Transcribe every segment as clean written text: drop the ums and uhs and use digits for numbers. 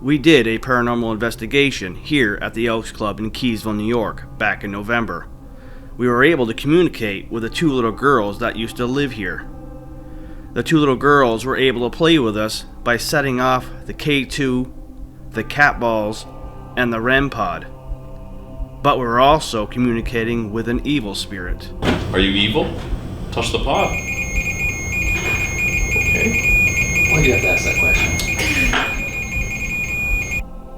We did a paranormal investigation here at the Elks Club in Keysville, New York, back in November. We were able to communicate with the two little girls that used to live here. The two little girls were able to play with us by setting off the K2, the cat balls, and the REM pod. But we were also communicating with an evil spirit. Are you evil? Touch the pod. Okay. Why'd you have to ask that question?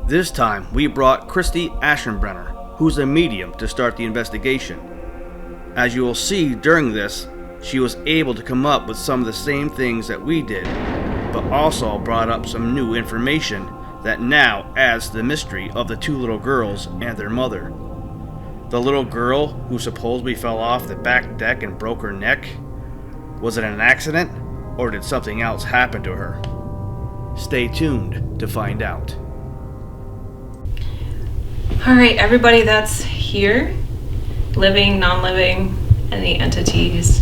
This time, we brought Christy Aschenbrenner, who's a medium, to start the investigation. As you will see during this, she was able to come up with some of the same things that we did, but also brought up some new information that now adds to the mystery of the two little girls and their mother. The little girl who supposedly fell off the back deck and broke her neck, was it an accident, or did something else happen to her? Stay tuned to find out. Alright, everybody that's here, living, non-living, any entities,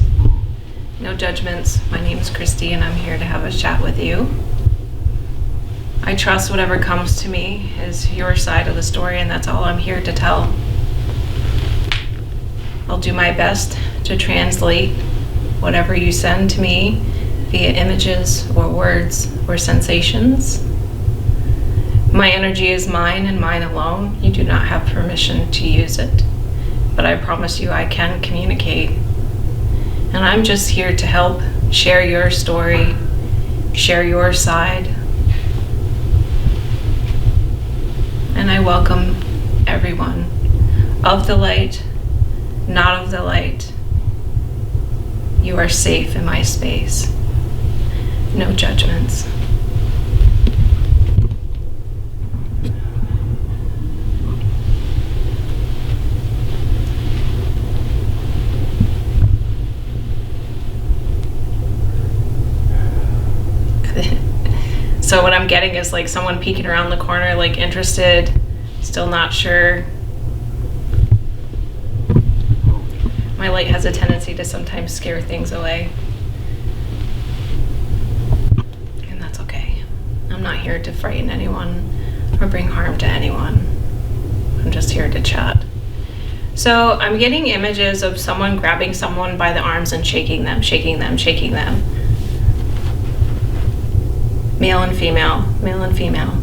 no judgments. My name is Christy and I'm here to have a chat with you. I trust whatever comes to me is your side of the story, and that's all I'm here to tell. I'll do my best to translate whatever you send to me via images or words or sensations. My energy is mine and mine alone. You do not have permission to use it. But I promise you I can communicate. And I'm just here to help share your story, share your side. And I welcome everyone, of the light, not of the light. You are safe in my space. No judgments. So what I'm getting is like someone peeking around the corner, like interested, still not sure. My light has a tendency to sometimes scare things away. And that's okay. I'm not here to frighten anyone or bring harm to anyone. I'm just here to chat. So I'm getting images of someone grabbing someone by the arms and shaking them, shaking them, shaking them. Male and female, male and female.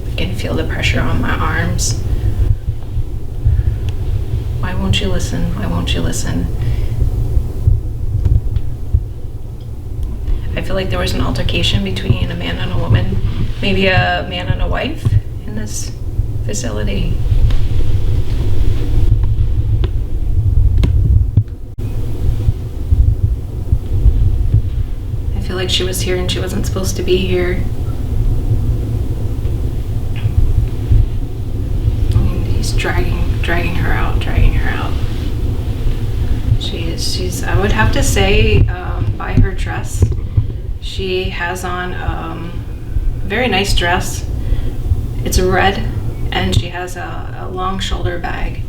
I can feel the pressure on my arms. Why won't you listen? Why won't you listen? I feel like there was an altercation between a man and a woman, maybe a man and a wife in this facility. I feel like she was here and she wasn't supposed to be here. And he's dragging her out, dragging her out. She's I would have to say, by her dress, she has on a very nice dress. It's red, and she has a long shoulder bag.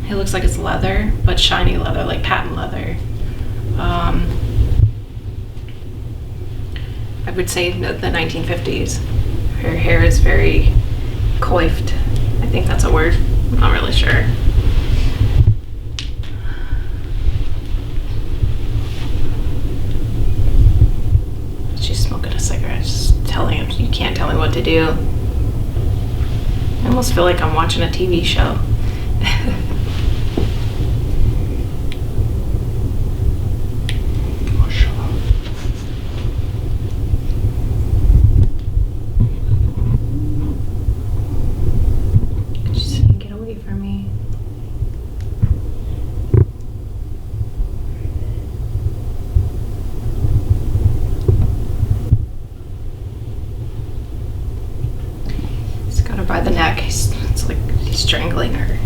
It looks like it's leather, but shiny leather, like patent leather. I would say the 1950s. Her hair is very coiffed. I think that's a word. I'm not really sure. She's smoking a cigarette, just telling him, you can't tell me what to do. I almost feel like I'm watching a TV show. By the neck, it's like he's strangling her.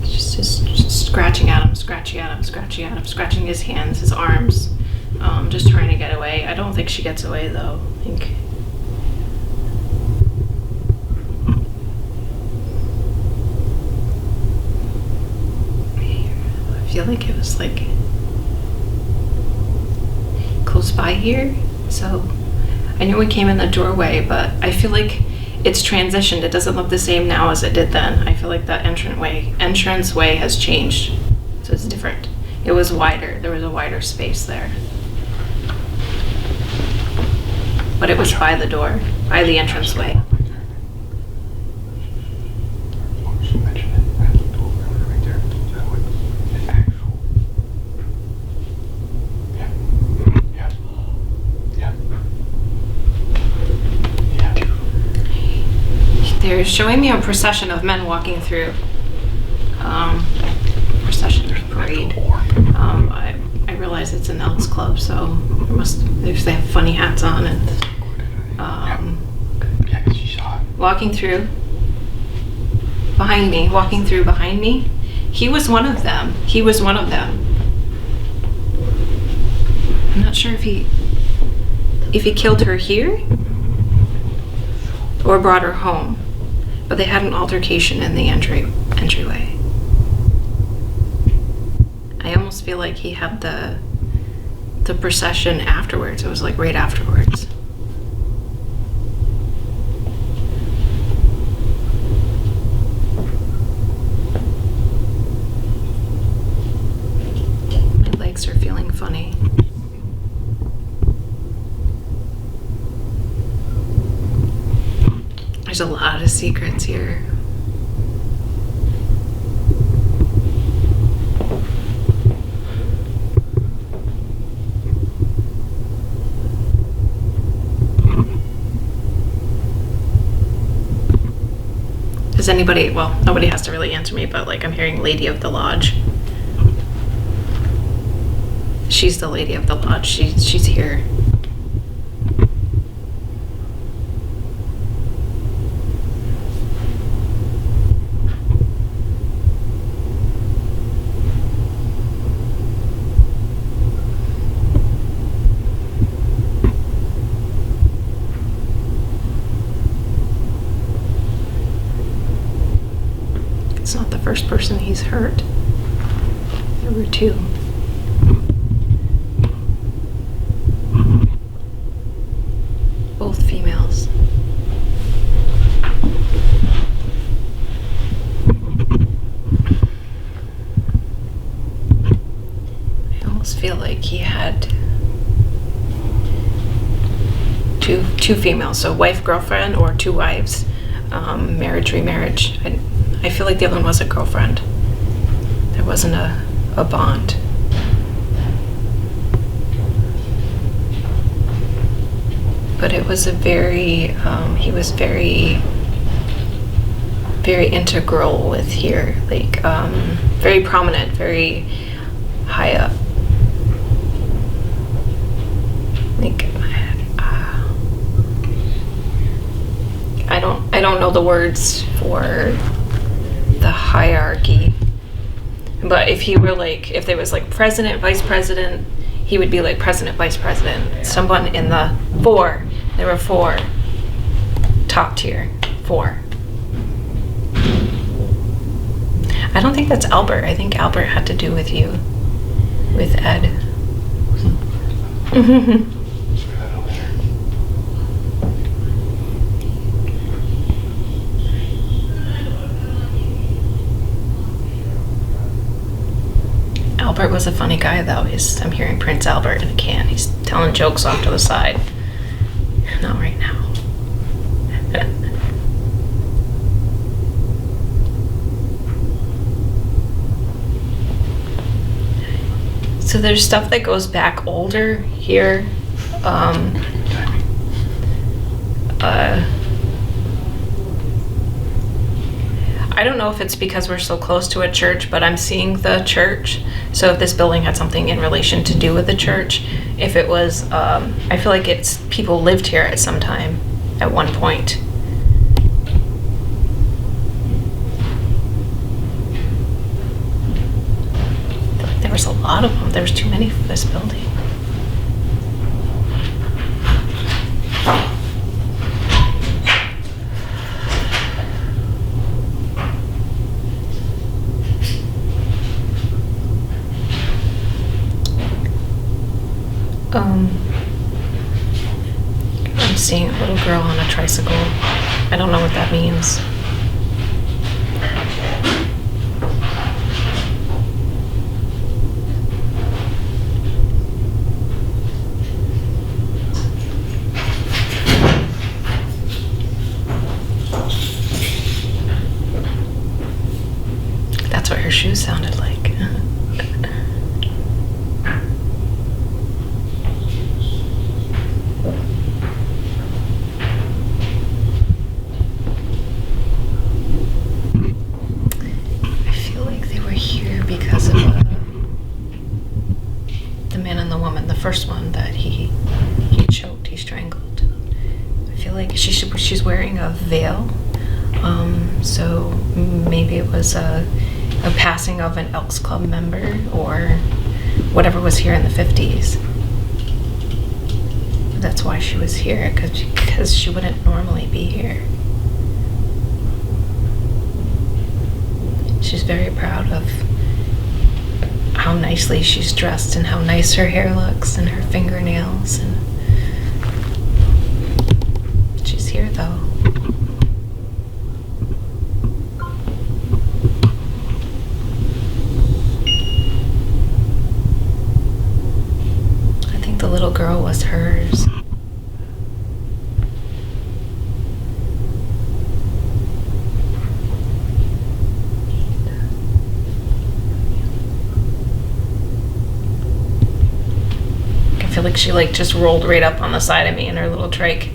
Just scratching at him, scratching his hands, his arms, just trying to get away. I don't think she gets away though. I think just like close by here. So I knew we came in the doorway, but I feel like it's transitioned. It doesn't look the same now as it did then. I feel like that entranceway has changed. So it's different. It was wider. There was a wider space there. But it was by the door, by the entranceway. They're showing me a procession of men walking through. Procession parade. I realize it's an Elks club, so they have funny hats on and walking through behind me. He was one of them. I'm not sure if he killed her here or brought her home, but they had an altercation in the entryway. I almost feel like he had the procession afterwards. It was like right afterwards. My legs are feeling funny. There's a lot of secrets here. Does anybody, well, nobody has to really answer me, but like I'm hearing Lady of the Lodge. She's the Lady of the Lodge. She's here. First person he's hurt. There were two. Both females. I almost feel like he had two females, so wife, girlfriend, or two wives. Marriage, remarriage. I feel like the other one was a girlfriend. There wasn't a bond. But it was a very, he was very, very integral with here. Like, very prominent, very high up. Like, I don't know the words for the hierarchy, but if he were like, if there was like president, vice president, he would be like president, vice president, someone in the four. There were four top tier, four. I don't think that's Albert. I think Albert had to do with you, with Ed. Albert was a funny guy, though. I'm hearing Prince Albert in a can. He's telling jokes off to the side. Not right now. So there's stuff that goes back older here. I don't know if it's because we're so close to a church, but I'm seeing the church. So if this building had something in relation to do with the church, if it was, I feel like it's people lived here at some time, at one point. I feel like there was a lot of them. There was too many for this building. I'm seeing a little girl on a tricycle. I don't know what that means. That's what her shoes sounded like. I feel like they were here because of the man and the woman, the first one that he choked, he strangled. I feel like she's wearing a veil, so maybe it was a passing of an Elks Club member or whatever was here in the 50s. That's why she was here, because she wouldn't normally be here. She's very proud of how nicely she's dressed and how nice her hair looks and her fingernails. And she's here though. I think the little girl was hers. I feel like she just rolled right up on the side of me in her little trike.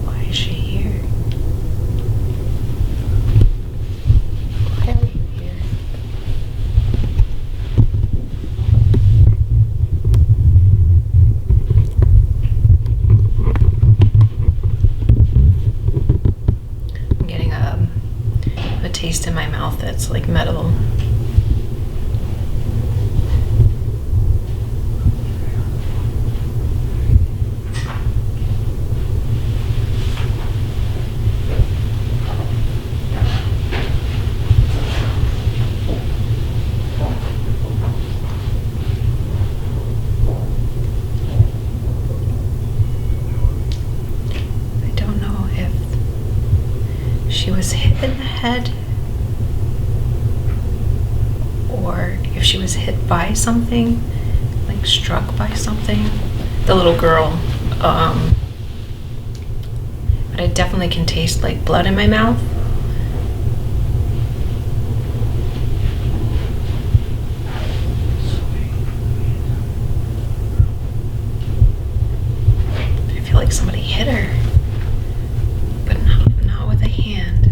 Why is she here? Why are you here? I'm getting a taste in my mouth that's like metal. I don't know if she was hit in the head or if she was hit by something, like struck by something. The little girl, but I definitely can taste like blood in my mouth. I feel like somebody hit her, but not with a hand.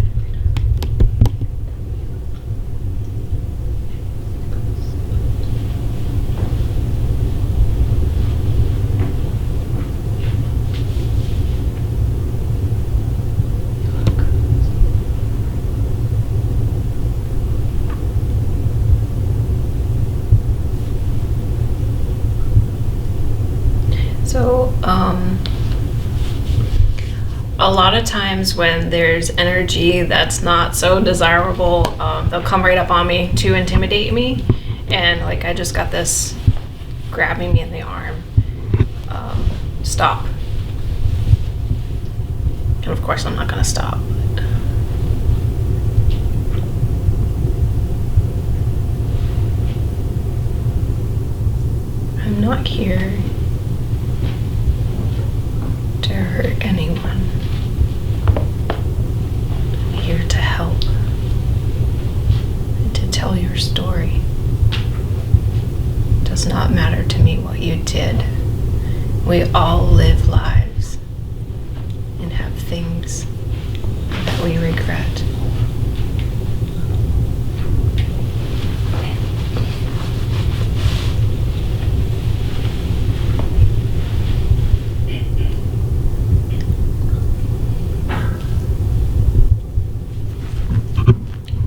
So, a lot of times when there's energy that's not so desirable, they'll come right up on me to intimidate me. And like I just got this grabbing me in the arm. Stop. And of course I'm not gonna stop. I'm not here to hurt anyone. I'm here to help and to tell your story. It does not matter to me what you did. We all live lives and have things that we regret.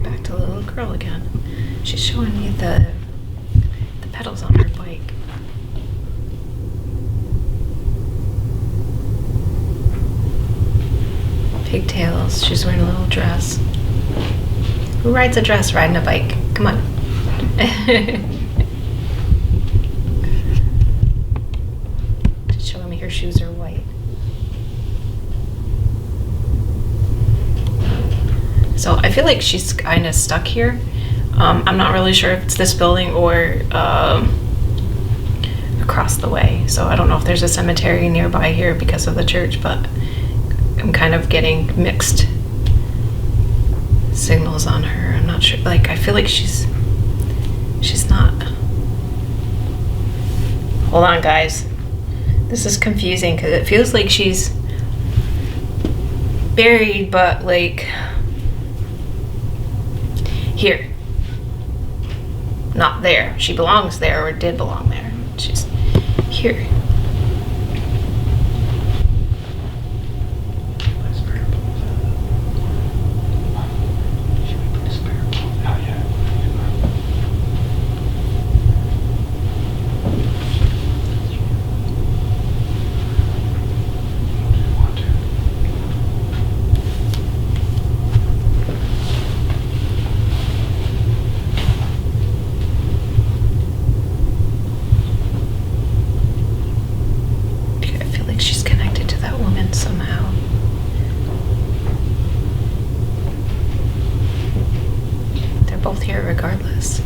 Back to the little girl again. She's showing me the pedals on her bike. pigtails. She's wearing a little dress. Who rides a dress riding a bike? Come on. She's showing me her shoes are white. So I feel like she's kind of stuck here. I'm not really sure if it's this building or across the way. So I don't know if there's a cemetery nearby here because of the church, but I'm kind of getting mixed signals on her. I'm not sure. Like, I feel like she's not. Hold on, guys. This is confusing because it feels like she's buried, but like here. Not there. She belongs there, or did belong there. She's here. Regardless.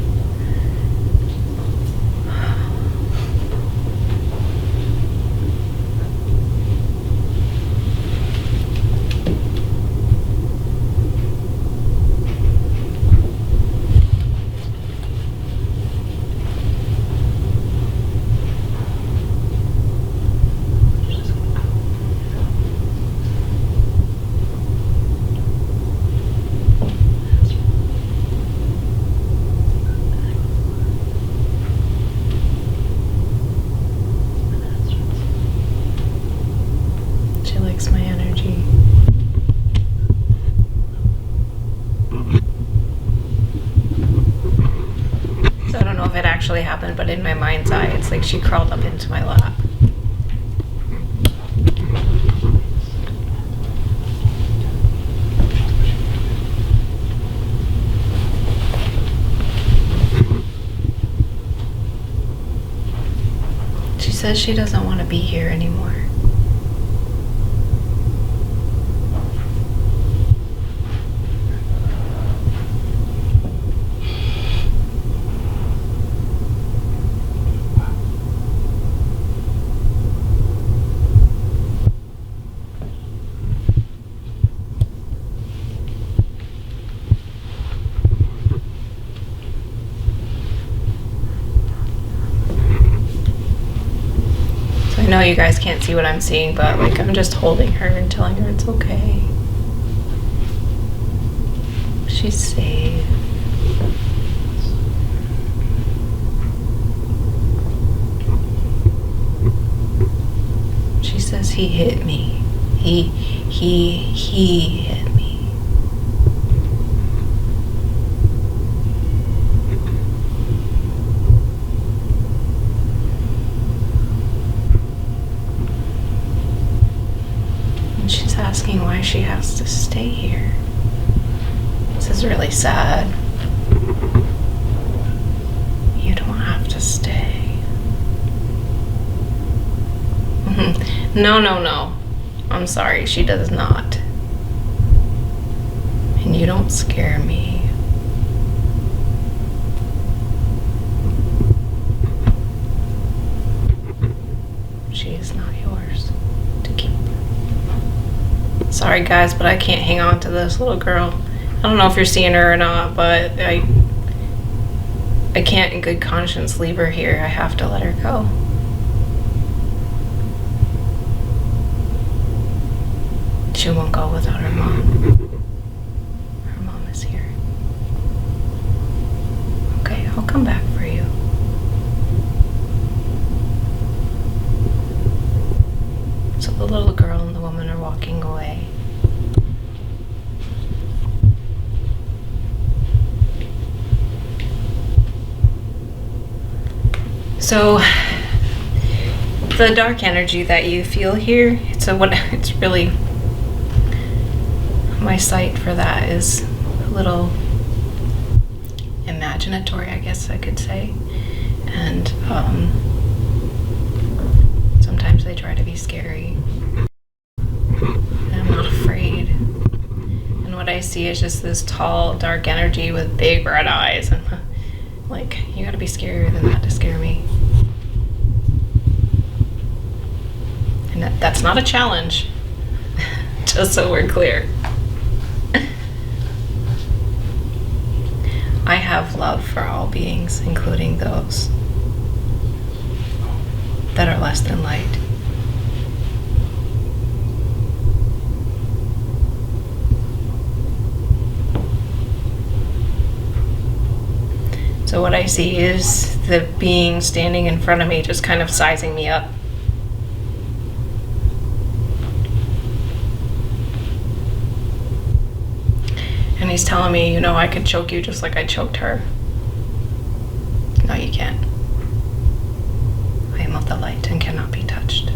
My energy. So I don't know if it actually happened, but in my mind's eye, it's like she crawled up into my lap. She says she doesn't want to be here anymore. I know you guys can't see what I'm seeing, but like I'm just holding her and telling her it's okay. She's safe. She says he hit me. He hit me. She's asking why she has to stay here. This is really sad. You don't have to stay. No. I'm sorry, she does not. And you don't scare me. She is not yours to keep. Sorry guys, but I can't hang on to this little girl. I don't know if you're seeing her or not, but I can't in good conscience leave her here. I have to let her go. She won't go without her mom. Her mom is here. Okay, I'll come back for you. So the little girl and the woman are walking away. So the dark energy that you feel here, it's really my site for that is a little imaginatory, I guess I could say. And sometimes they try to be scary. And I'm not afraid. And what I see is just this tall, dark energy with big red eyes. And like, you gotta be scarier than that to scare me. And that's not a challenge, just so we're clear. I have love for all beings, including those that are less than light. So what I see is the being standing in front of me, just kind of sizing me up. And he's telling me, I could choke you just like I choked her. No, you can't. I am of the light and cannot be touched.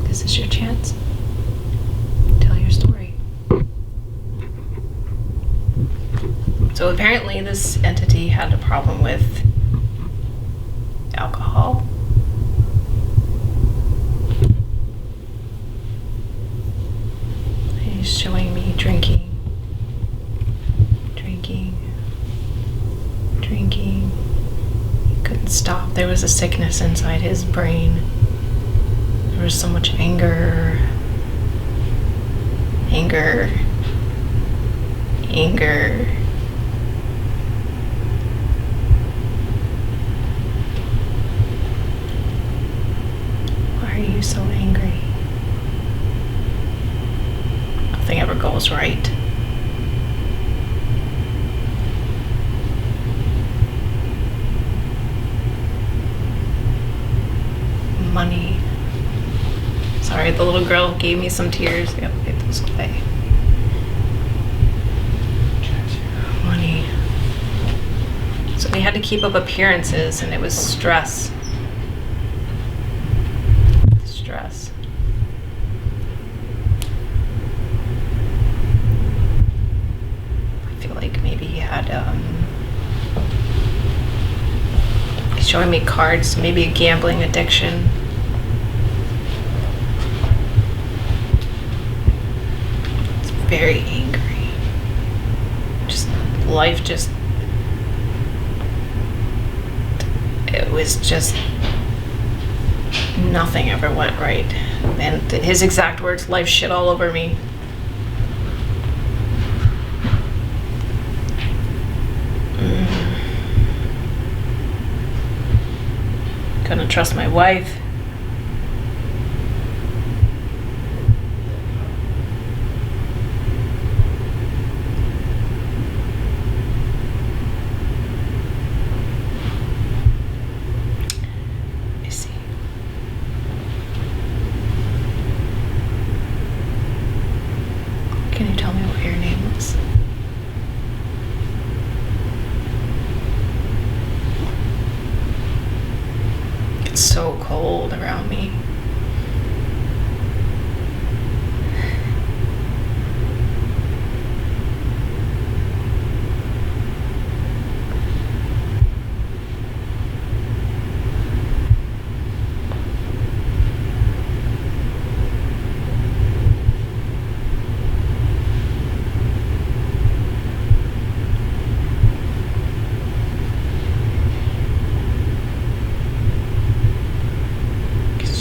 This is your chance. Tell your story. So apparently this entity had a problem with alcohol. He's showing me drinking. He couldn't stop. There was a sickness inside his brain. There was so much anger. Why are you so angry? Nothing ever goes right. Money. Sorry, the little girl gave me some tears. I gotta pick those away. Money. So we had to keep up appearances, and it was stress. I feel like maybe he had, he's showing me cards, maybe a gambling addiction. It's very angry. Life it was just, nothing ever went right. And his exact words, life shit all over me. Couldn't trust my wife. Can you tell me what your name was? It's so cold around me.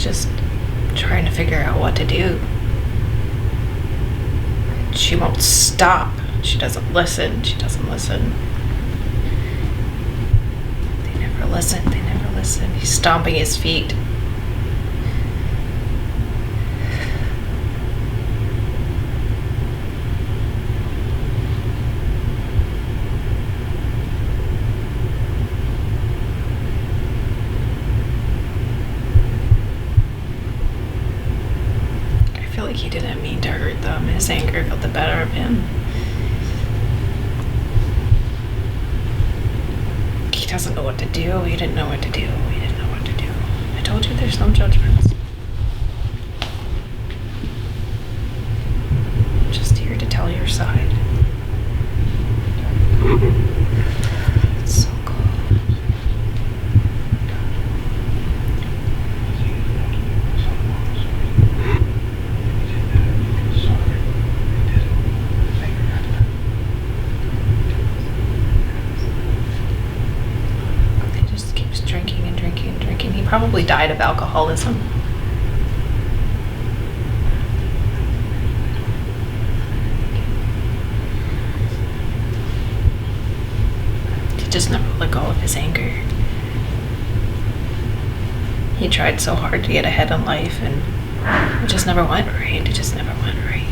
Just trying to figure out what to do. She won't stop. She doesn't listen. They never listen. He's stomping his feet. I feel like he didn't mean to hurt them. His anger got the better of him. He doesn't know what to do. He didn't know what to do. He didn't know what to do. I told you there's no judgments. I'm just here to tell your side. It's so cold. He just keeps drinking and drinking and drinking. He probably died of alcoholism. Just never let go of his anger. He tried so hard to get ahead in life, and it just never went right. It just never went right.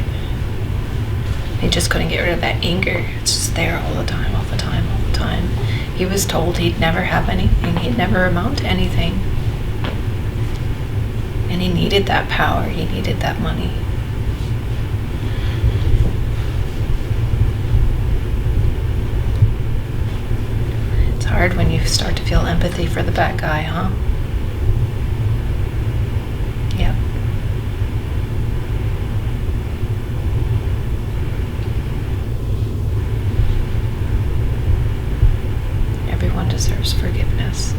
He just couldn't get rid of that anger. It's just there all the time, all the time, all the time. He was told he'd never have anything. He'd never amount to anything. And he needed that power. He needed that money. Hard when you start to feel empathy for the bad guy, huh? Yep. Everyone deserves forgiveness.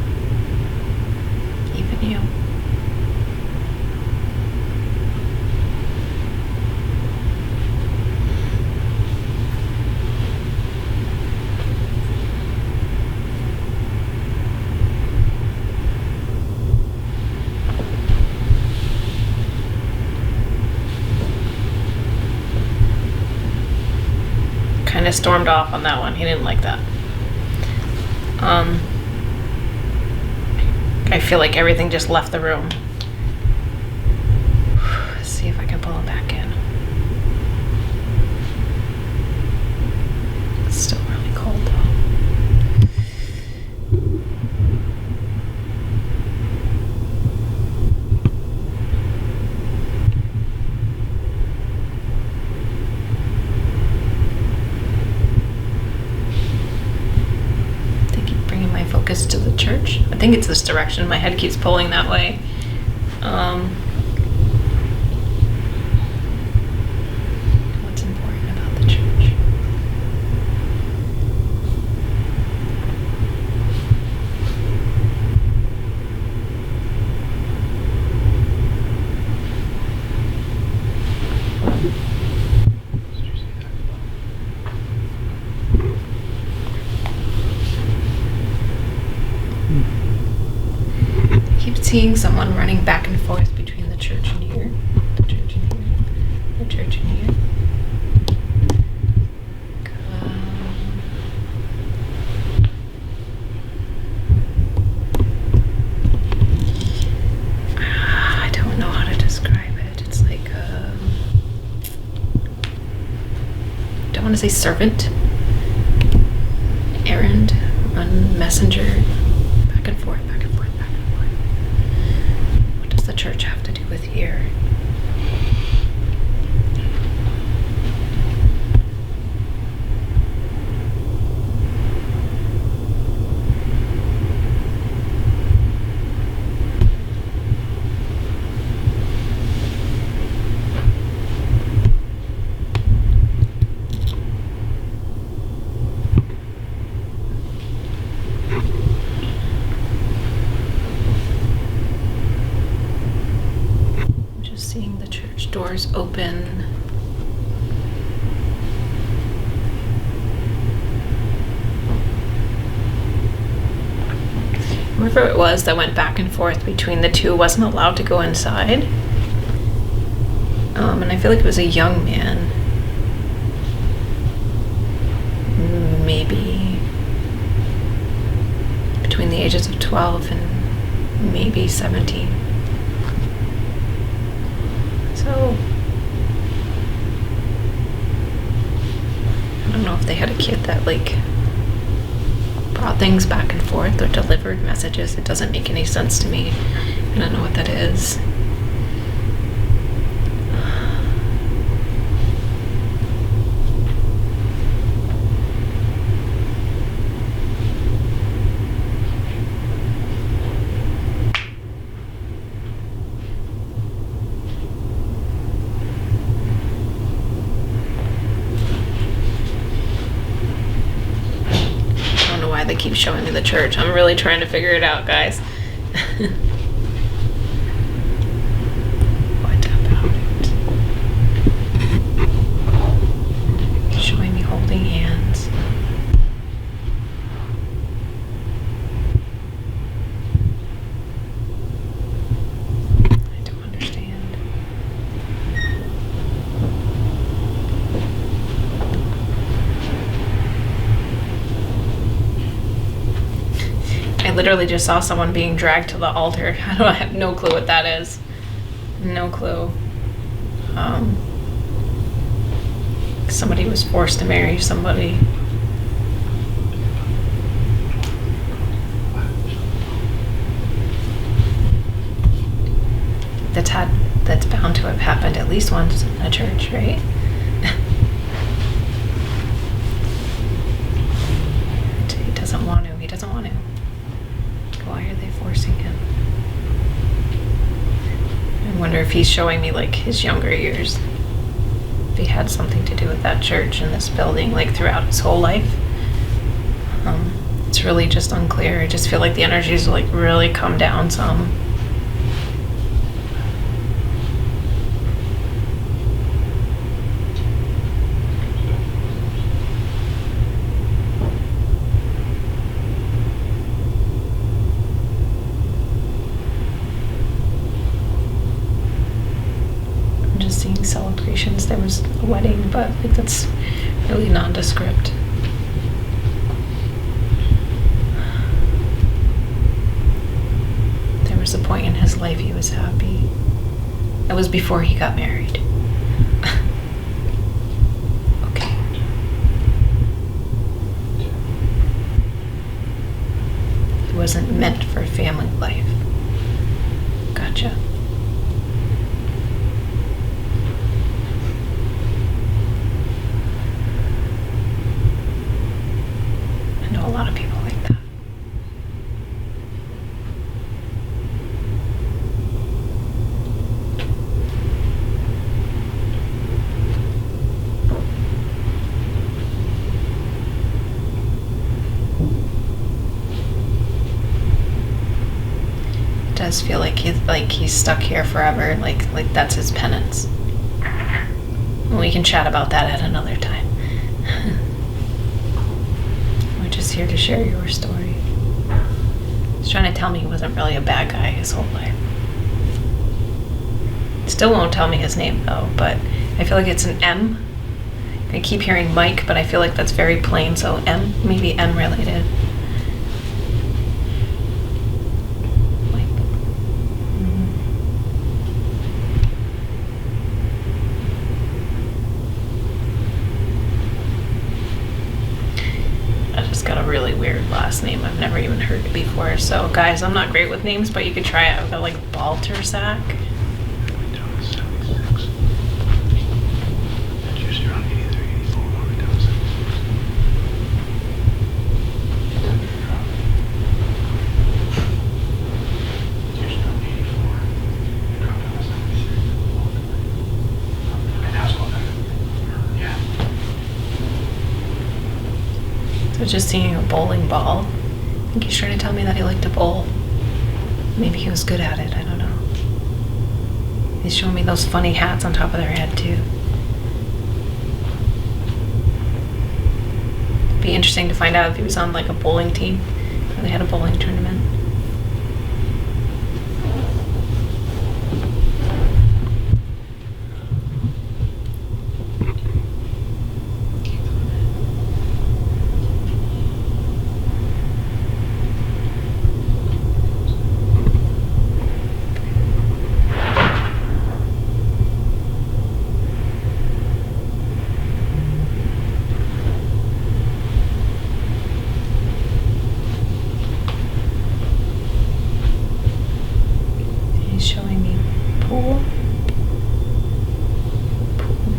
Even you. Kind of stormed off on that one. He didn't like that. I feel like everything just left the room. Let's see if I can pull him back in. It's still really cold though. Focus to the church. I think it's this direction. My head keeps pulling that way. What's important about the church? Seeing someone running back and forth between the church and here, the church and here, the church and here. I don't know how to describe it. It's like I don't want to say servant, errand, run, messenger, back and forth, back and forth. The church have to do with here? Doors open. Whoever it was that went back and forth between the two wasn't allowed to go inside. And I feel like it was a young man. Maybe between the ages of 12 and maybe 17. So, I don't know if they had a kid that like brought things back and forth or delivered messages. It doesn't make any sense to me. I don't know what that is. showing me the church. I'm really trying to figure it out, guys. What about it? Showing me holding hands. I don't understand. I literally just saw someone being dragged to the altar. I have no clue what that is. No clue. Somebody was forced to marry somebody. That's bound to have happened at least once in a church, right? He doesn't want to. He doesn't want to. Why are they forcing him? I wonder if he's showing me like his younger years. If he had something to do with that church and this building, like throughout his whole life. It's really just unclear. I just feel like the energies like really come down some. Seeing celebrations. There was a wedding, but like that's really nondescript. There was a point in his life he was happy. It was before he got married. Okay. He wasn't meant for family life. Gotcha. A lot of people like that. It does feel like he's stuck here forever, like that's his penance. We can chat about that at another time. Just here to share your story. He's trying to tell me he wasn't really a bad guy his whole life. Still won't tell me his name though, but I feel like it's an M. I keep hearing Mike, but I feel like that's very plain, so M, maybe M related. Mike. I just got a really weird last name. I've never even heard it before. So guys, I'm not great with names, but you could try it. I've got like Baltersack. So just seeing a bowling ball. I think he's trying to tell me that he liked to bowl. Maybe he was good at it, I don't know. He's showing me those funny hats on top of their head too. It'd be interesting to find out if he was on like a bowling team or they had a bowling tournament.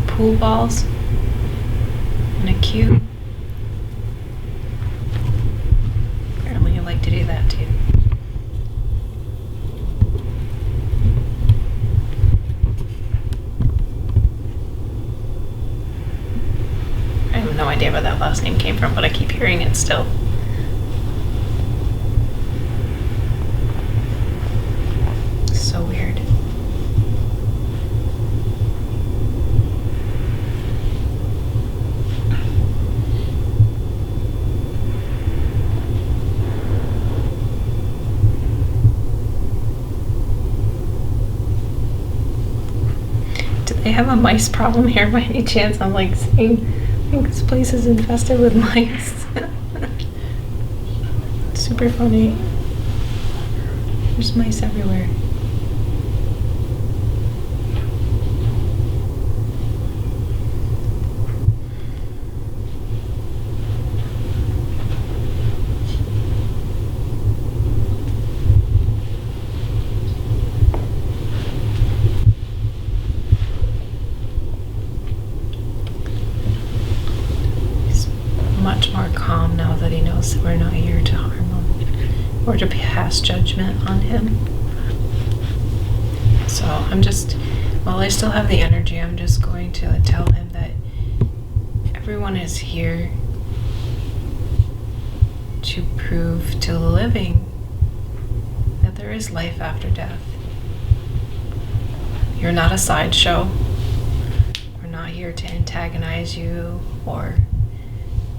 Pool balls and a cube. Apparently you like to do that too. I have no idea where that last name came from, but I keep hearing it still. they have a mice problem here by any chance? I'm like saying, I think this place is infested with mice. Super funny. There's mice everywhere. Much more calm now that he knows that we're not here to harm him or to pass judgment on him. So I'm just, while I still have the energy, I'm just going to tell him that everyone is here to prove to the living that there is life after death. You're not a sideshow. We're not here to antagonize you or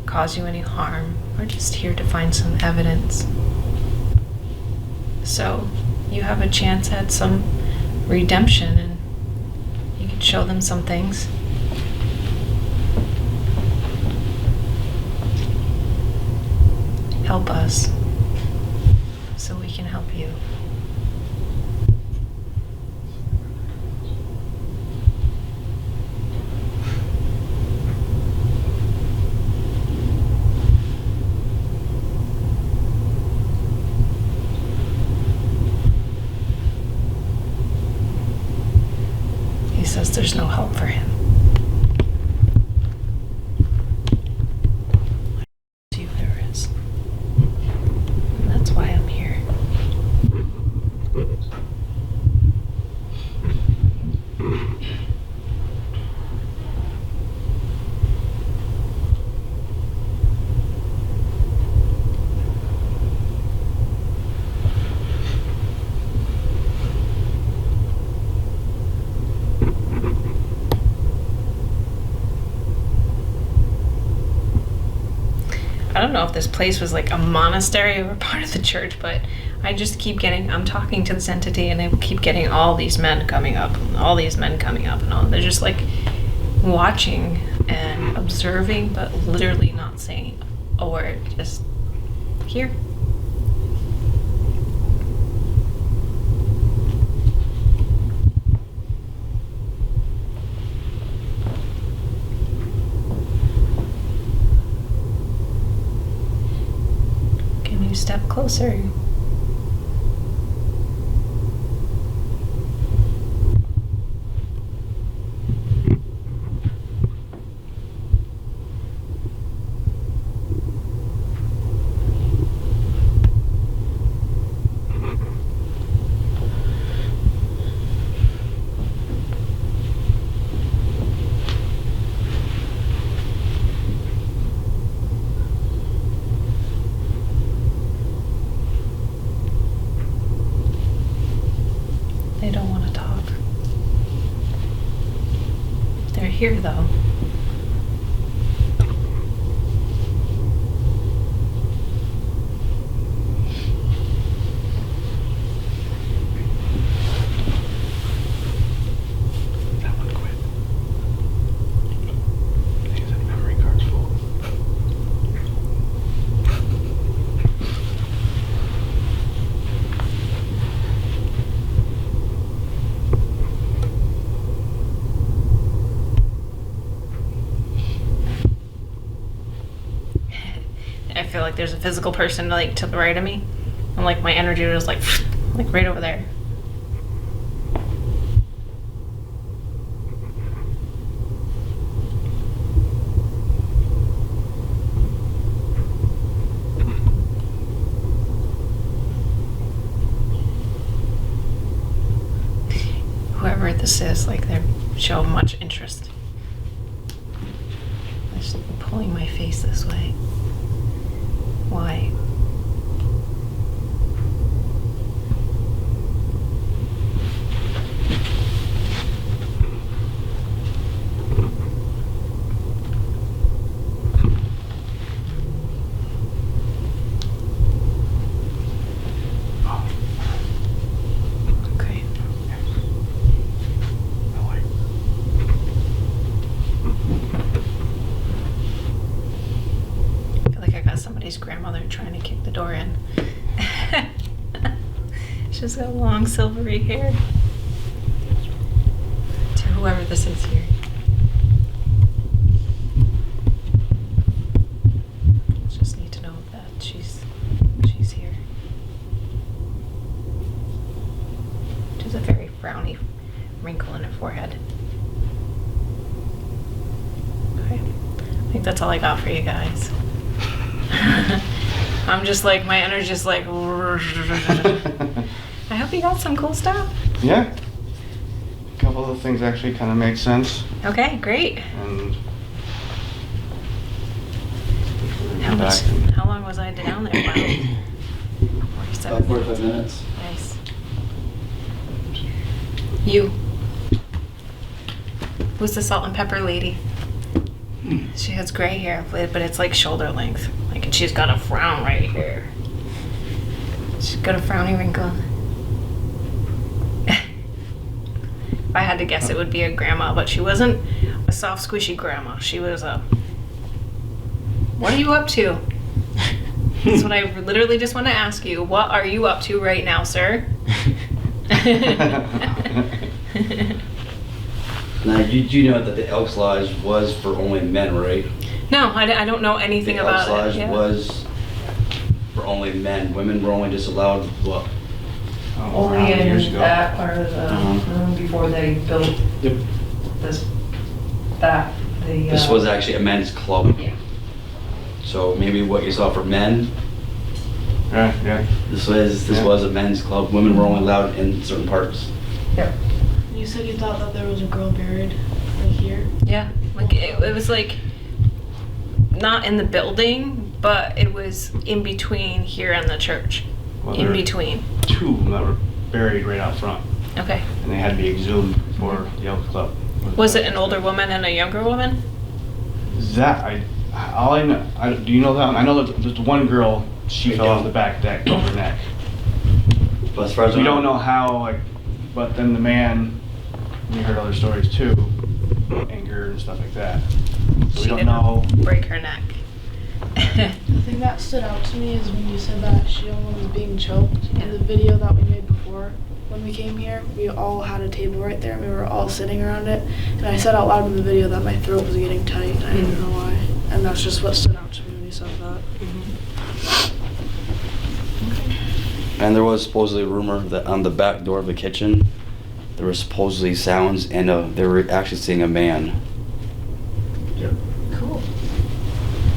cause you any harm. We're just here to find some evidence. So you have a chance at some redemption, and you can show them some things. Help us so we can help you. Says there's no help for him. See, there is. And that's why I'm here. I don't know if this place was like a monastery or part of the church, but I just keep getting, I'm talking to this entity and I keep getting all these men coming up, and all these men coming up, and all, they're just like watching and observing, but literally not saying a word, just here. Step closer. They don't want to talk. They're here though. That one quit. He said memory card's full. I feel like there's a physical person like to the right of me, and like my energy was like right over there. Whoever this is, like they show much interest. Just pulling my face this way. Why? Oh. Okay. I like She's got long silvery hair. To whoever this is here. Just need to know that she's here. She has a very frowny wrinkle in her forehead. Okay. I think that's all I got for you guys. I'm just like, my energy's just like. I hope you got some cool stuff. Yeah. A couple of things actually kind of make sense. Okay, great. And How long was I down there? Wow. 47 About 45 minutes. Nice. You. Who's the salt and pepper lady? She has gray hair, but it's like shoulder length. Like, and she's got a frown right here. She's got a frowny wrinkle. If I had to guess, it would be a grandma, but she wasn't a soft, squishy grandma. She was a... What are you up to? That's what I literally just want to ask you. What are you up to right now, sir? Now, you know that the Elks Lodge was for only men, right? No, I don't know anything The about Elks it. Lodge was for only men. Women were only disallowed, what? Only around years in ago. that part of the, before they built Yep. this, the. This was actually a men's club. Yeah. So maybe what you saw for men, yeah. this was a men's club. Women were only allowed in certain parts. Yep. You said you thought that there was a girl buried right here. Yeah, like it was like not in the building, but it was in between here and the church. Well, In there- between. Two of them that were buried right out front, Okay. and they had to be exhumed for the Elks Club. Was it an older woman and a younger woman? That all I know. Do you know that one? I know that there's one girl. She I fell off don't. the back deck, broke her neck. But as far as We don't know how. Like, but then the man. We heard other stories too, anger and stuff like that. So we She don't didn't know. break her neck. The thing that stood out to me is when you said that she almost was being choked. Yeah. In the video that we made before, when we came here, we all had a table right there and we were all sitting around it. And I said out loud in the video that my throat was getting tight. I didn't know why. And that's just what stood out to me when you said that. And there was supposedly a rumor that on the back door of the kitchen, there were supposedly sounds, and they were actually seeing a man. Cool.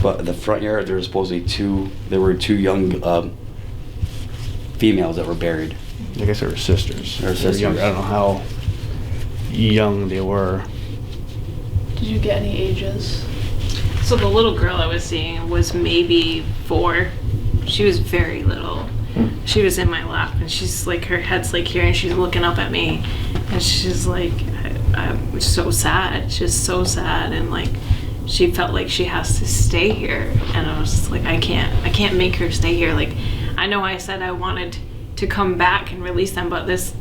But in the front yard, there were supposedly two young females that were buried. I guess they were sisters. They were They were young. sisters. I don't know how young they were. Did you get any ages? So the little girl I was seeing was maybe 4. She was very little. She was in my lap, and she's like, her head's like here, and she's looking up at me, and she's like, I'm so sad. She's so sad, and like, she felt like she has to stay here, and I was just like, I can't make her stay here. Like, I know I said I wanted to come back and release them, but this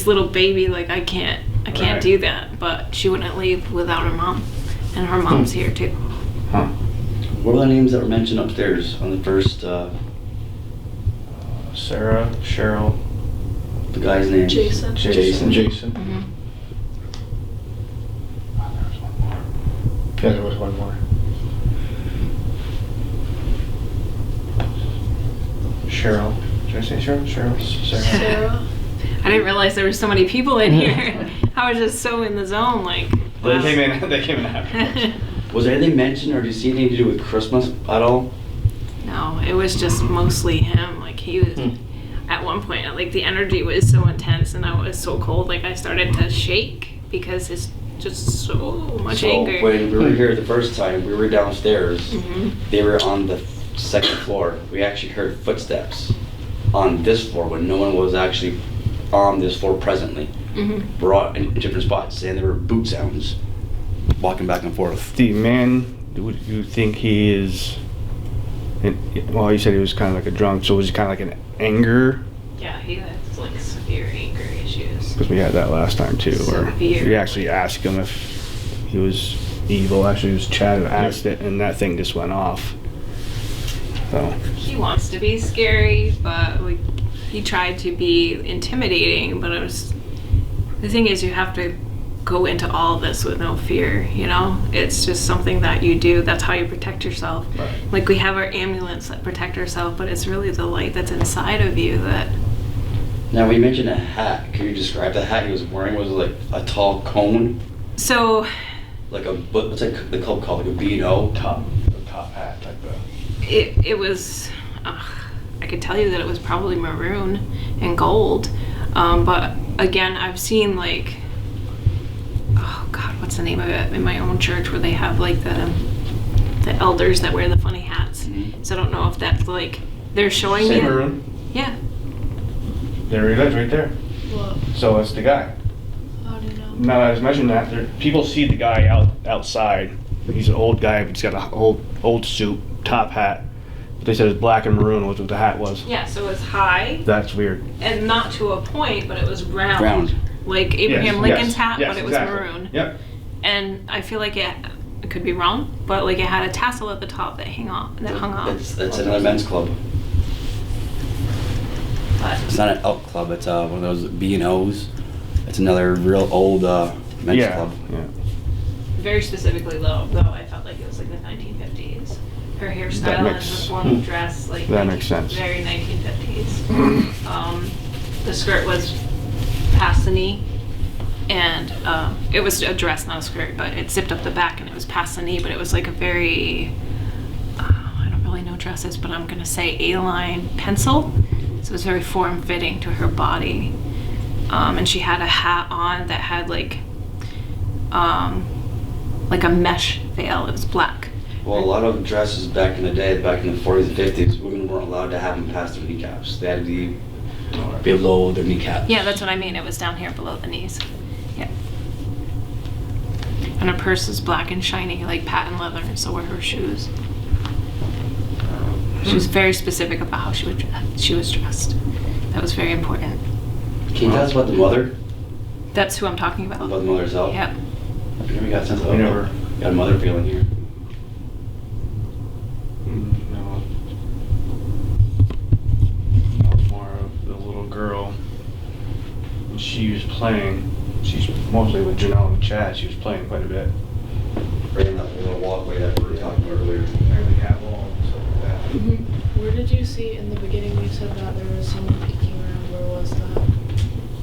little baby, like, I can't Right. do that. But she wouldn't leave without her mom, and her mom's here too. Huh. What were the names that were mentioned upstairs on the first, Sarah, Cheryl, the guy's name? Jason. Jason. Jason. Mhm. Oh, there was one more. Yeah, there was one more. Cheryl. Did I say Cheryl? Cheryl. Sarah. Sarah. I didn't realize there were so many people in here. I was just so in the zone, like. They wow. came in. They came in afterwards. Was there anything mentioned, or do you see anything to do with Christmas at all? No, it was just mostly him. Like, he was. At one point, like, the energy was so intense, and I was so cold. Like, I started to shake because it's just so much So anger. when we were here the first time, we were downstairs. Mhm. They were on the second floor. We actually heard footsteps on this floor when no one was actually on this floor presently. Mhm. We're all in different spots, and there were boot sounds walking back and forth. The man, do you think he is? Well, you said he was kind of like a drunk, so was he kind of like an anger? Yeah, he has like severe anger issues. Because we had that last time too, where Severe. we actually asked him if he was evil. Actually, it was Chad who asked it, and that thing just went off. So He wants to be scary, but he tried to be intimidating, but the thing is, you have to go into all of this with no fear, you know? It's just something that you do. That's how you protect yourself. Right. Like, we have our amulets that protect ourselves, but it's really the light that's inside of you that... Now, we mentioned a hat. Can you describe the hat he was wearing? Was it like a tall cone? So... Like what's it the club called? Like a B&O? Top hat type of. It was... I could tell you that it was probably maroon and gold. But, again, I've seen, like... Oh, God, what's the name of it? In my own church where they have, like, the elders that wear the funny hats. Mm-hmm. So I don't know if that's, like... They're showing me... Maroon. Yeah. There he is, right there. What? So it's the guy. How do you know? Now that I was mentioning that, people see the guy outside. He's an old guy. He's got an old suit, top hat. But they said it's black and maroon was what the hat was. Yeah, so it was high. That's weird. And not to a point, but it was round. Round. Like Abraham Yes, Lincoln's yes, hat, yes, but it was exactly. maroon. Yep. And I feel like it could be wrong, but like it had a tassel at the top that hung off. It's another men's club. But It's not an elk club. It's one of those B&Os. It's another real old men's club. Yeah. very specifically though I felt like it was like the 1950s. Her hairstyle and the form of dress, like that makes sense. Very 1950s. The skirt was past the knee, and it was a dress, not a skirt, but it zipped up the back and it was past the knee. But it was like a very I don't really know dresses, but I'm gonna say A-line pencil. So it was very form-fitting to her body. And she had a hat on that had like a mesh veil. It was black. Well, a lot of dresses back in the day, back in the 40s and 50s, women weren't allowed to have them past their kneecaps. They had to be below their kneecaps. Yeah, that's what I mean. It was down here below the knees. Yeah. And her purse is black and shiny, like patent leather, and so were her shoes. She was very specific about how she was dressed. That was very important. Can you tell us about the mother? That's who I'm talking about. About the mother herself? Yeah. We never got a sense of We never got a mother feeling here. No. That was more of the little girl. And she was playing. She's mostly with Janelle and Chad. She was playing quite a bit. Right in that little walkway that we were talking about earlier. Nearly half all and stuff like that. Where did you see in the beginning you said that there was someone peeking around? Where was that?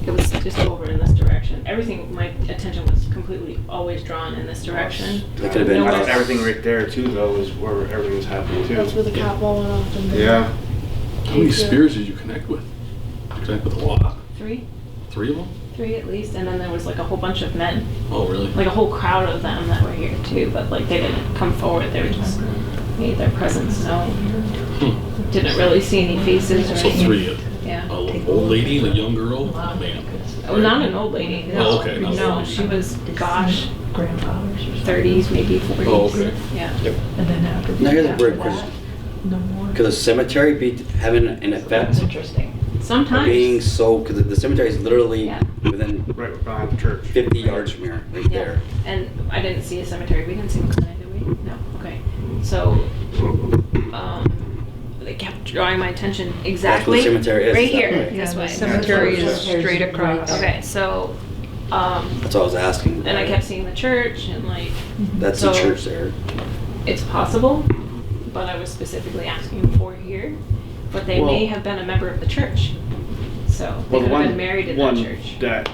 It was just over in this direction. Everything, my attention was completely always drawn in this direction. That could have been. No, I thought everything right there too, though, is where everything was happening too. That's where the cat ball went off. And Yeah. How many spears did you connect with? Connect with a lot. 3 of them? at least, and then there was like a whole bunch of men, Oh, really? like a whole crowd of them that were here too, but like they didn't come forward. They were just made their presence known. Didn't really see any faces or So anything. 3. Yeah. An old lady and a young girl and a man. Oh, not an old lady. No. Oh, okay, not an No, old she was, gosh, grandfathers or something. 30s, maybe 40s. Oh, okay. Yeah. And then after, Now here's a after weird question. that, no more. Could the cemetery be having an effect That's interesting. Sometimes. being so? Because the cemetery is literally Yeah. within Right behind the church. 50 yards from here, right Yeah. there. And I didn't see a cemetery. We didn't see one tonight, did we? No. Okay. So, they kept drawing my attention exactly. That's what the cemetery is, Right is that here, right? Yeah, this the way. cemetery is straight across. Okay, so, That's what I was asking. and I kept seeing the church and like, That's so- the church there. it's possible, but I was specifically asking for here. But they Well- may have been a member of the church. So they could have been married in that church. That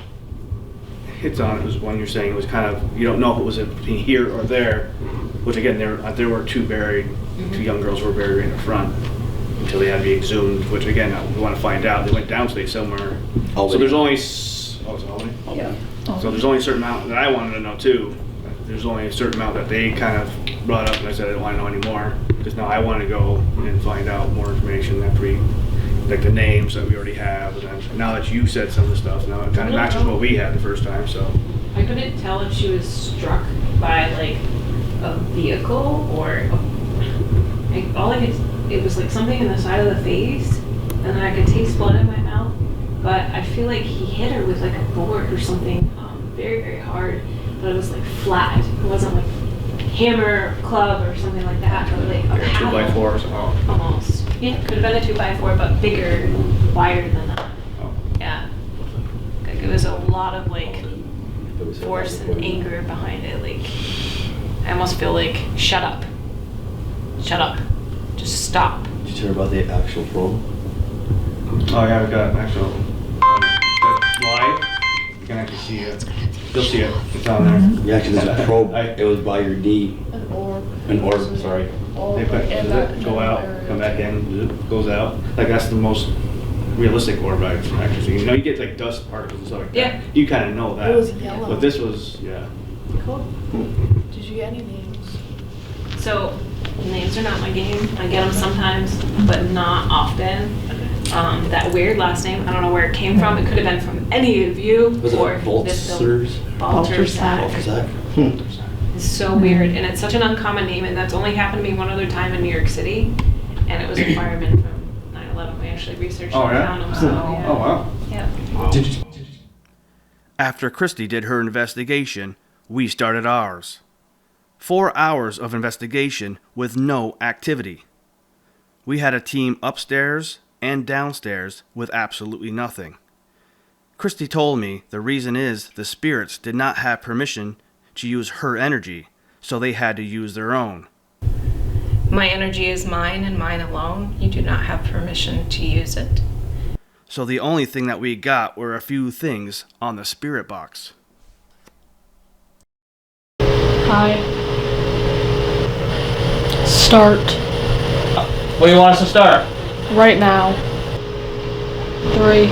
hits on it was one you're saying was kind of, you don't know if it was here or there, which again, there were 2 buried, 2 young girls were buried in the front until they had to be exhumed, which again, we want to find out. They went downstate somewhere. So Albany. there's only, oh, it's Albany? Yeah. So there's only a certain amount that I wanted to know too. There's only a certain amount that they kind of brought up, and I said I didn't want to know anymore because now I want to go and find out more information after we, like the names that we already have, and then now that you said some of the stuff, now it kind of matches what we had the first time. So I couldn't tell if she was struck by like a vehicle or it was like something in the side of the face, and then I could taste blood in my mouth. But I feel like he hit her with like a board or something very, very hard, but it was like flat. It wasn't like hammer, club, or something like that, but like a paddle. 2x4s. Oh. Almost. Yeah, could have been a 2x4, but bigger, wider than that. Oh. Yeah. Like, it was a lot of like force and anger behind it. Like, I almost feel like, shut up. Shut up. Just stop. Did you hear about the actual probe? Oh yeah, we got an actual live. You can actually see it. You'll see it. It's on there. Yeah, actually, there's a probe. It was by your knee. An orb. An orb, sorry. They put it, go out, come back in, goes out. Like that's the most realistic orb I've actually seen. You know, you get like dust particles and stuff like Yeah. that. You kind of know that. It was yellow. But this was, yeah. Cool. Did you get any names? So, names are not my game. I get them sometimes, but not often. That weird last name, I don't know where it came from. It could have been from any of you. Was or it this building. Baltazar? Baltazar. It's so weird, and it's such an uncommon name, and that's only happened to me one other time in New York City, and it was a fireman from 9/11. We actually researched and found him, so yeah. Oh wow. Yeah. After Christy did her investigation, we started ours. 4 hours of investigation with no activity. We had a team upstairs and downstairs with absolutely nothing. Christy told me the reason is the spirits did not have permission to use her energy, so they had to use their own. My energy is mine and mine alone. You do not have permission to use it. So the only thing that we got were a few things on the spirit box. Hi. Start. What do you want us to start? Right now. 3.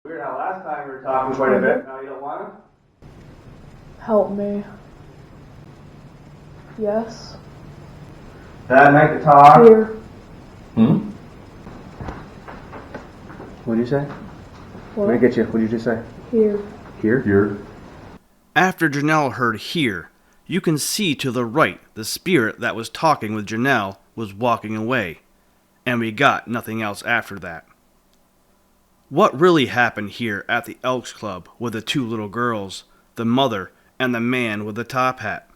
Weird how last time we were talking quite a bit, now you don't want to? Help me. Yes. That night to talk. Here. What did you say? What? Let me get you. What did you just say? Here. Here? After Janelle heard here, you can see to the right the spirit that was talking with Janelle was walking away, and we got nothing else after that. What really happened here at the Elks Club with the 2 little girls, the mother, and the man with the top hat?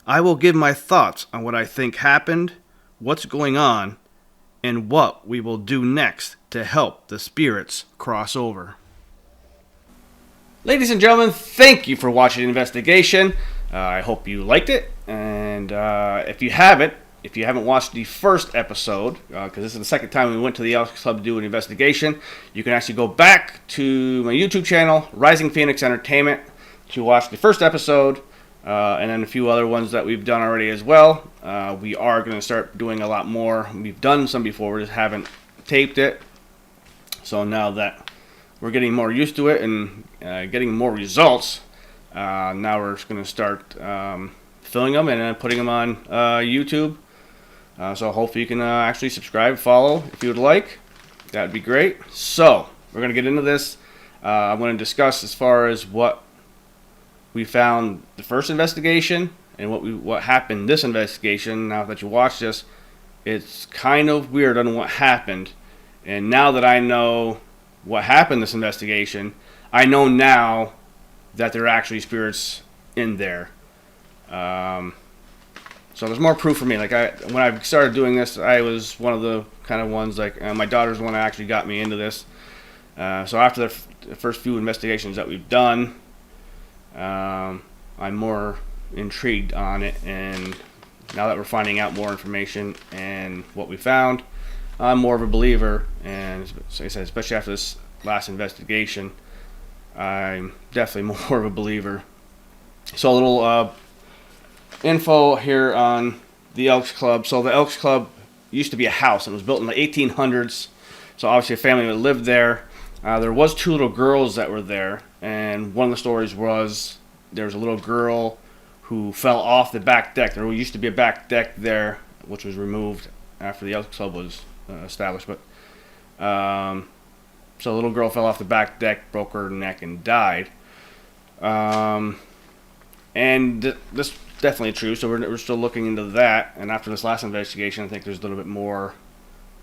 I will give my thoughts on what I think happened, what's going on, and what we will do next to help the spirits cross over. Ladies and gentlemen, thank you for watching the investigation. I hope you liked it, and if you haven't watched the first episode, because this is the second time we went to the Elks Club to do an investigation, you can actually go back to my YouTube channel, Rising Phoenix Entertainment, to watch the first episode, and then a few other ones that we've done already as well. We are going to start doing a lot more. We've done some before, we just haven't taped it. So now that we're getting more used to it and getting more results, now we're just going to start filming them and then putting them on YouTube. So hopefully you can actually subscribe, follow if you would like. That would be great. So we're going to get into this. I'm going to discuss as far as what we found the first investigation and what happened this investigation. Now that you watch this, it's kind of weird on what happened. And now that I know what happened this investigation, I know now that there are actually spirits in there. So there's more proof for me. Like when I started doing this, I was one of the kind of ones like my daughter's the one that actually got me into this. So after the first few investigations that we've done, I'm more intrigued on it, and now that we're finding out more information and what we found, I'm more of a believer. And like I said, especially after this last investigation, I'm definitely more of a believer. So a little info here on the Elks Club. So the Elks Club used to be a house, and it was built in the 1800s. So obviously a family that lived there. There was 2 little girls that were there, and one of the stories was there was a little girl who fell off the back deck. There used to be a back deck there, which was removed after the Elks Club was established. But so a little girl fell off the back deck, broke her neck, and died. And this definitely true. So we're still looking into that. And after this last investigation, I think there's a little bit more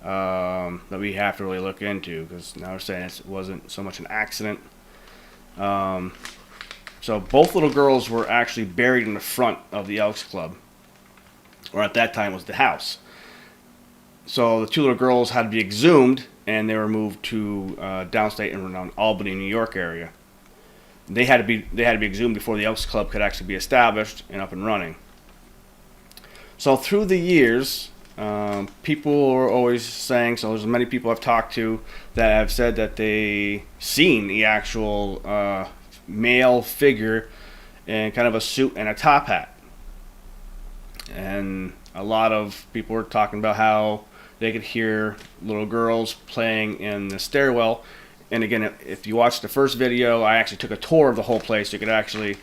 that we have to really look into, because now we're saying it wasn't so much an accident. So both little girls were actually buried in the front of the Elks Club, or at that time was the house. So the two little girls had to be exhumed, and they were moved to downstate and around Albany, New York area. They had to be exhumed before the Elks Club could actually be established and up and running. So through the years, people are always saying, so there's many people I've talked to that have said that they seen the actual male figure in kind of a suit and a top hat. And a lot of people were talking about how they could hear little girls playing in the stairwell. And again, if you watch the first video, I actually took a tour of the whole place. You could actually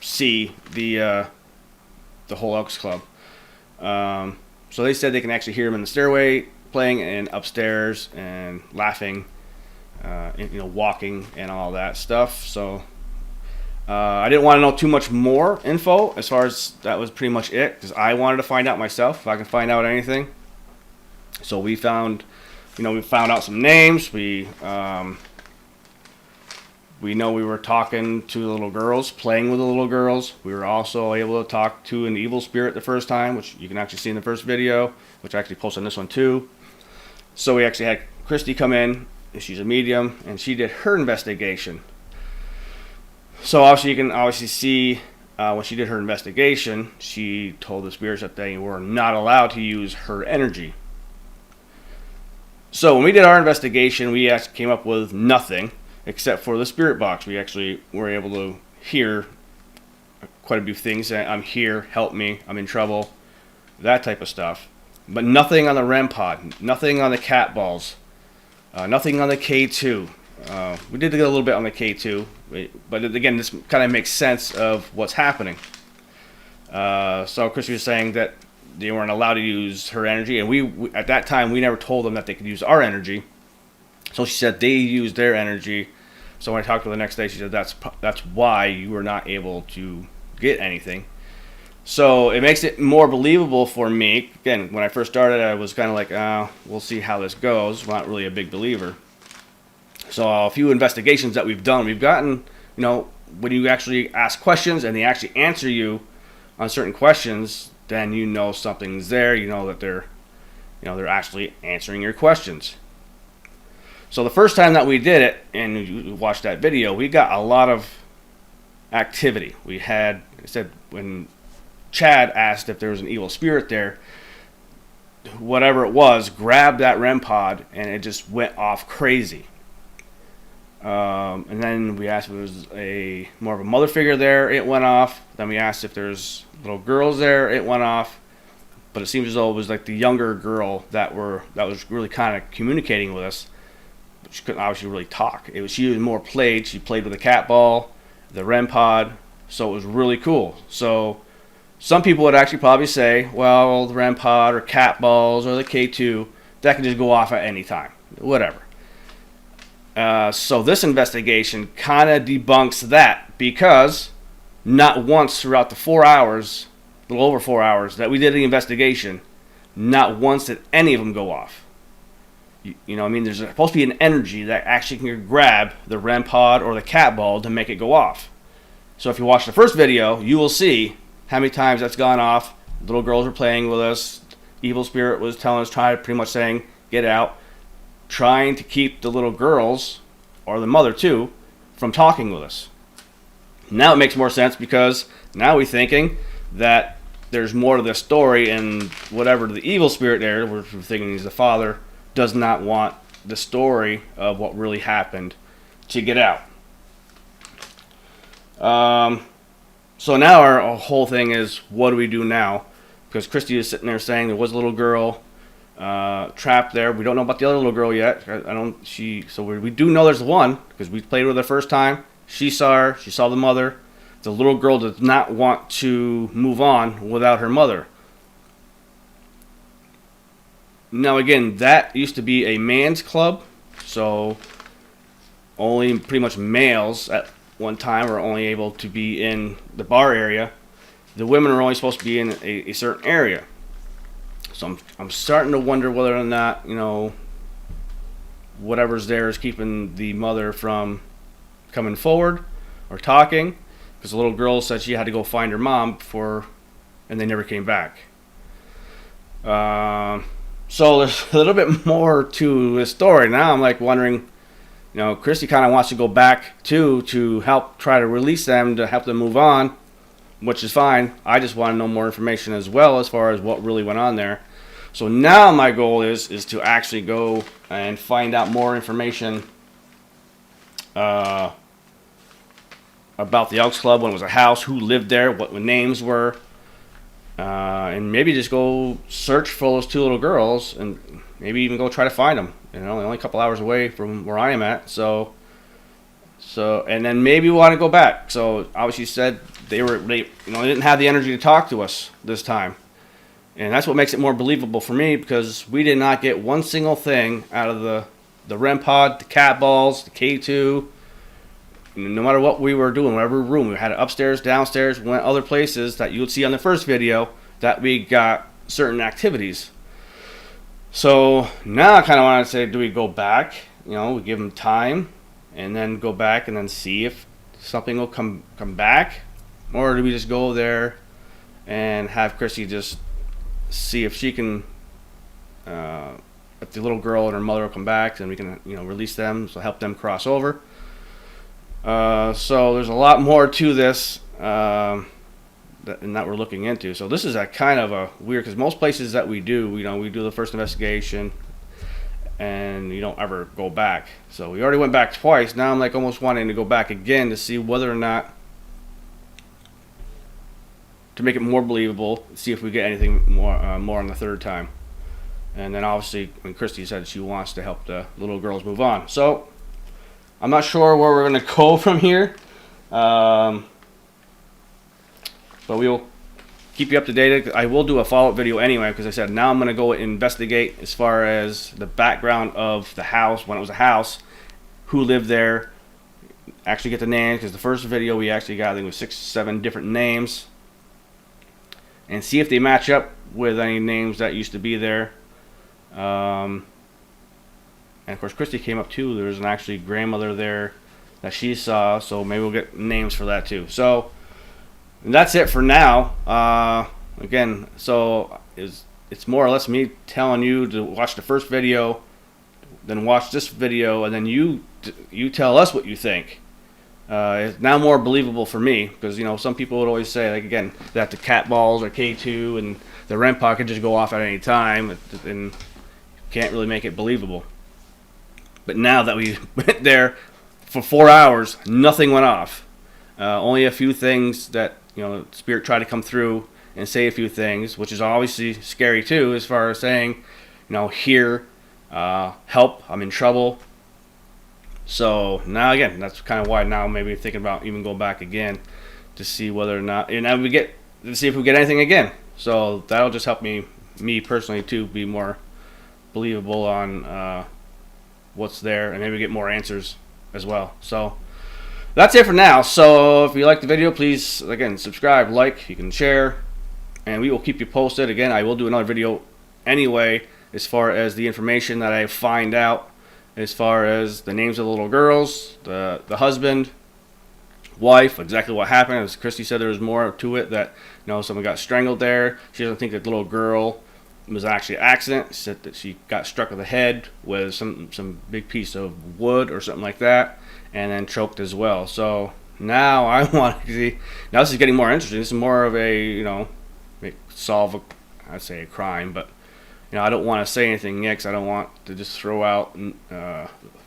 see the whole Elks Club. So they said they can actually hear them in the stairway playing, and upstairs and laughing, and, walking and all that stuff. So I didn't want to know too much more info, as far as that was pretty much it, because I wanted to find out myself if I can find out anything. So we found out some names. We know we were talking to the little girls, playing with the little girls. We were also able to talk to an evil spirit the first time, which you can actually see in the first video, which I actually posted on this one too. So we actually had Christy come in. She's a medium, and she did her investigation. So obviously you can see when she did her investigation, she told the spirits that they were not allowed to use her energy. So when we did our investigation, we actually came up with nothing except for the spirit box. We actually were able to hear quite a few things. I'm here, help me, I'm in trouble, that type of stuff. But nothing on the REM pod, nothing on the cat balls, nothing on the K2. We did get a little bit on the K2, but again, this kind of makes sense of what's happening. So Chris was saying that they weren't allowed to use her energy, and we at that time we never told them that they could use our energy. So she said they used their energy. So when I talked to her the next day, she said that's why you were not able to get anything. So it makes it more believable for me. Again, when I first started, I was kind of like, we'll see how this goes. I'm not really a big believer. So a few investigations that we've done, we've gotten, when you actually ask questions and they actually answer you on certain questions, then you know something's there. You know that they're actually answering your questions. So the first time that we did it, and you watched that video, we got a lot of activity. We had, I said, when Chad asked if there was an evil spirit there, whatever it was, grabbed that REM pod, and it just went off crazy. And then we asked if there was more of a mother figure there, it went off. Then we asked if there's little girls there, it went off. But it seems as though it was like the younger girl that was really kind of communicating with us. But she couldn't obviously really talk. She was more played. She played with the cat ball, the REM pod, so it was really cool. So some people would actually probably say, well, the REM pod or cat balls or the K2, that can just go off at any time, whatever. So this investigation kind of debunks that, because not once throughout the 4 hours, a little over 4 hours that we did the investigation, not once did any of them go off. There's supposed to be an energy that actually can grab the REM pod or the cat ball to make it go off. So if you watch the first video, you will see how many times that's gone off. Little girls were playing with us. Evil spirit was telling us, pretty much saying, get out. Trying to keep the little girls, or the mother too, from talking with us. Now it makes more sense, because now we're thinking that there's more to this story, and whatever the evil spirit there, we're thinking he's the father, does not want the story of what really happened to get out. So now our whole thing is, what do we do now? Because Christy is sitting there saying there was a little girl trapped there. We don't know about the other little girl yet. So we do know there's one, because we played with her the first time. She saw her. She saw the mother. The little girl does not want to move on without her mother. Now again, that used to be a man's club, so only pretty much males at one time were only able to be in the bar area. The women were only supposed to be in a certain area. So I'm starting to wonder whether or not, whatever's there is keeping the mother from coming forward or talking, because the little girl said she had to go find her mom and they never came back. So there's a little bit more to the story. Now I'm like wondering, Christy kind of wants to go back too to help try to release them, to help them move on, which is fine. I just want to know more information as well as far as what really went on there. So now my goal is to actually go and find out more information about the Elks Club, when it was a house, who lived there, what the names were, and maybe just go search for those two little girls, and maybe even go try to find them. They're only a couple hours away from where I am at. So, and then maybe we want to go back. So obviously said they didn't have the energy to talk to us this time. And that's what makes it more believable for me, because we did not get one single thing out of the REM pod, the cat balls, the K2. No matter what we were doing, whatever room, we had it upstairs, downstairs, we went other places that you would see on the first video, that we got certain activities. So now I kind of want to say, do we go back? We give them time, and then go back and then see if something will come back, or do we just go there and have Chrissy just see if she can, if the little girl and her mother will come back, then we can, release them, so help them cross over. So there's a lot more to this that we're looking into. So this is a kind of a weird, because most places that we do, we do the first investigation and you don't ever go back. So we already went back twice. Now I'm like almost wanting to go back again to see whether or not, to make it more believable, see if we get anything more on the third time. And then obviously when Christy said she wants to help the little girls move on. So I'm not sure where we're going to go from here. But we will keep you up to date. I will do a follow-up video anyway, because I said now I'm going to go investigate as far as the background of the house, when it was a house, who lived there, actually get the names, because the first video we actually got, I think it was 6, 7 different names, and see if they match up with any names that used to be there. And of course Christy came up too. There was an actually grandmother there that she saw, so maybe we'll get names for that too. So that's it for now. Again, so it's more or less me telling you to watch the first video, then watch this video, and then you tell us what you think. It's now more believable for me, because some people would always say, like, again, that the cat balls or K2 and the REM pod could just go off at any time, and can't really make it believable. But now that we went there for 4 hours, nothing went off. Only a few things that Spirit tried to come through and say a few things, which is obviously scary too, as far as saying, here, help, I'm in trouble. So now again, that's kind of why now maybe thinking about even going back again to see whether or not, and then to see if we get anything again. So that'll just help me personally too, be more believable on what's there, and maybe get more answers as well. So that's it for now. So if you like the video, please again subscribe, like, you can share, and we will keep you posted. Again, I will do another video anyway as far as the information that I find out, as far as the names of the little girls, the husband, wife, exactly what happened. As Christy said, there was more to it, that someone got strangled there. She doesn't think that the little girl was actually an accident. She said that she got struck with the head with some big piece of wood or something like that, and then choked as well. So now I want to see. Now this is getting more interesting. This is more of a solve I'd say a crime, but I don't want to say anything yet, because I don't want to just throw out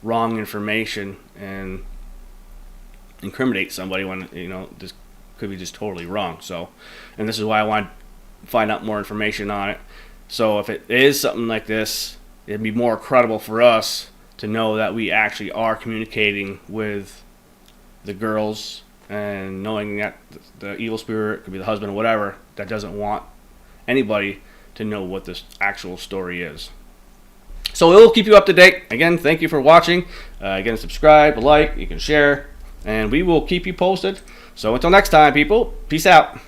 wrong information and incriminate somebody when this could be just totally wrong. So, and this is why I want to find out more information on it. So if it is something like this, it'd be more credible for us to know that we actually are communicating with the girls, and knowing that the evil spirit could be the husband or whatever that doesn't want anybody to know what this actual story is. So it will keep you up to date. Again, thank you for watching. Again, subscribe, like, you can share, and we will keep you posted. So until next time, people, peace out.